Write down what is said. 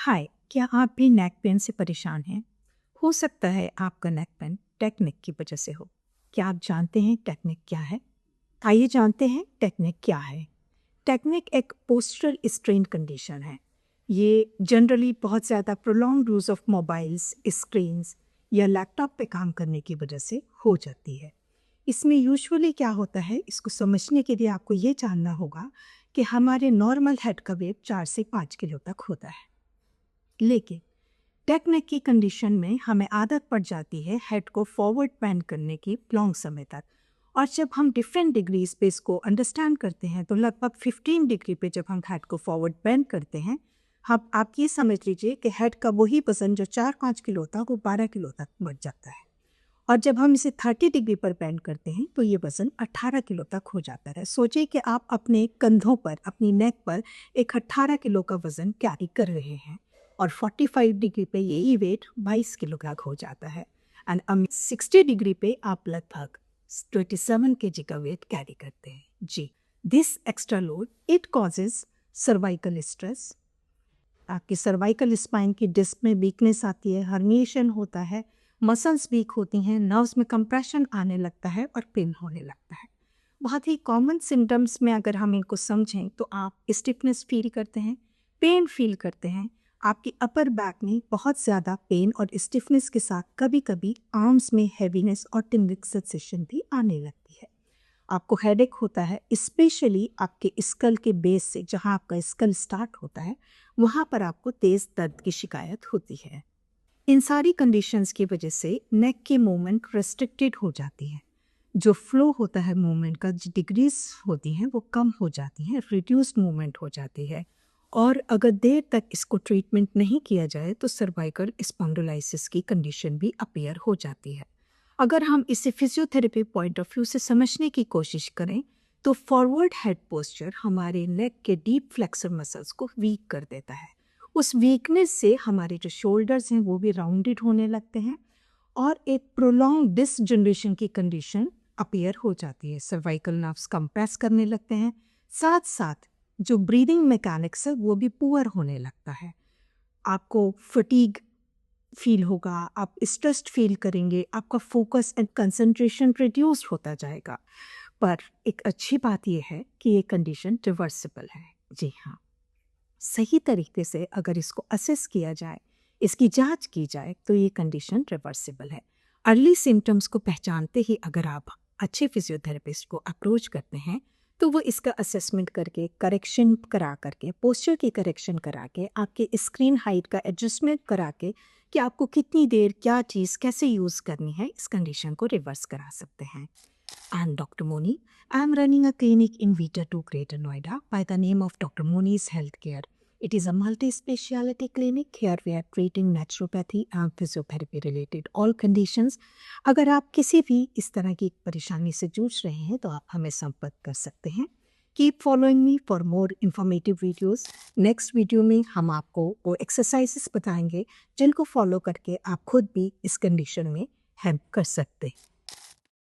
हाय, क्या आप भी नेक पेन से परेशान हैं? हो सकता है आपका नेक पेन टेक्निक की वजह से हो। क्या आप जानते हैं टेक्निक क्या है? आइए जानते हैं टेक्निक क्या है। टेक्निक एक पोस्चरल स्ट्रेन कंडीशन है। ये जनरली बहुत ज़्यादा prolong use of mobiles, screens या लैपटॉप पे काम करने की वजह से हो जाती है। इसमें यूजुअली क्या होता है, इसको समझने के लिए आपको ये जानना होगा कि हमारे नॉर्मल हेड का वेट 4 से 5 किलो तक होता है। लेकिन टेक्निक की कंडीशन में हमें आदत पड़ जाती है हेड को फॉरवर्ड बेंड करने की लॉन्ग समय तक। और जब हम डिफरेंट डिग्रीज पे इसको अंडरस्टैंड करते हैं तो लगभग 15 डिग्री पे जब हम हेड को फॉरवर्ड बेंड करते हैं, हम आप ये समझ लीजिए कि हेड का वही वजन जो 4-5 किलो था वो 12 किलो तक बढ़ जाता है। और जब हम इसे 30 डिग्री पर बेंड करते हैं तो ये वज़न 18 किलो तक हो जाता है। सोचिए कि आप अपने कंधों पर, अपनी नेक पर एक 18 किलो का वज़न कैरी कर रहे हैं और 45 डिग्री पे यही वेट 22 किलो तक हो जाता है। एंड 60 डिग्री पे आप लगभग 27 केजी का वेट कैरी करते हैं। जी, this extra load it causes cervical stress. आपकी सर्वाइकल स्पाइन की डिस्क में वीकनेस आती है, हर्निएशन होता है, मसल्स वीक होती हैं, नर्व्स में कंप्रेशन आने लगता है और पेन होने लगता है। बहुत ही कॉमन सिम्टम्स में अगर हम इनको समझें तो आप स्टिफनेस फील करते हैं, पेन फील करते हैं, आपकी अपर बैक में बहुत ज़्यादा पेन और स्टिफनेस के साथ कभी कभी आर्म्स में हैवीनेस और टिंगलिंग सेंसेशन भी आने लगती है। आपको हेडेक होता है, स्पेशली आपके स्कल के बेस से, जहाँ आपका स्कल स्टार्ट होता है वहाँ पर आपको तेज़ दर्द की शिकायत होती है। इन सारी कंडीशंस की वजह से नेक की मूवमेंट रेस्ट्रिक्टेड हो जाती है। जो फ्लो होता है मूवमेंट का, जो डिग्रीज होती हैं वो कम हो जाती हैं, रिड्यूस्ड मूवमेंट हो जाती है। और अगर देर तक इसको ट्रीटमेंट नहीं किया जाए तो सर्वाइकल स्पॉन्डिलोलिसिस की कंडीशन भी अपीयर हो जाती है। अगर हम इसे फिजियोथेरेपी पॉइंट ऑफ व्यू से समझने की कोशिश करें तो फॉरवर्ड हेड पोस्चर हमारे नेक के डीप फ्लेक्सर मसल्स को वीक कर देता है। उस वीकनेस से हमारे जो शोल्डर्स हैं वो भी राउंडेड होने लगते हैं और एक प्रोलॉन्ग डिसजनरेशन की कंडीशन अपीयर हो जाती है। सर्वाइकल नर्व्स कंप्रेस करने लगते हैं, साथ साथ जो ब्रीदिंग मैकेनिक्स है वो भी पुअर होने लगता है। आपको फटीग फील होगा, आप स्ट्रेस्ड फील करेंगे, आपका फोकस एंड कंसंट्रेशन रिड्यूस होता जाएगा। पर एक अच्छी बात यह है कि ये कंडीशन रिवर्सिबल है। जी हाँ, सही तरीके से अगर इसको असेस किया जाए, इसकी जांच की जाए तो ये कंडीशन रिवर्सिबल है। अर्ली सिम्टम्स को पहचानते ही अगर आप अच्छे फिजियोथेरेपिस्ट को अप्रोच करते हैं तो वो इसका असेसमेंट करके, करेक्शन करा करके, पोस्चर की करेक्शन करा के, आपके स्क्रीन हाइट का एडजस्टमेंट करा के कि आपको कितनी देर क्या चीज़ कैसे यूज़ करनी है, इस कंडीशन को रिवर्स करा सकते हैं। I'm Dr. Moni. I'm running a clinic in Vita 2 Greater Noida by the name of Dr. Moni's Healthcare. It is a multi-speciality clinic. Here we are treating naturopathy and physiotherapy related all conditions. अगर आप किसी भी इस तरह की परेशानी से जूझ रहे हैं तो आप हमें संपर्क कर सकते हैं। Keep following me for more informative videos. Next video में हम आपको वो एक्सरसाइजेस बताएंगे जिनको फॉलो करके आप खुद भी इस कंडीशन में हेल्प कर सकते हैं।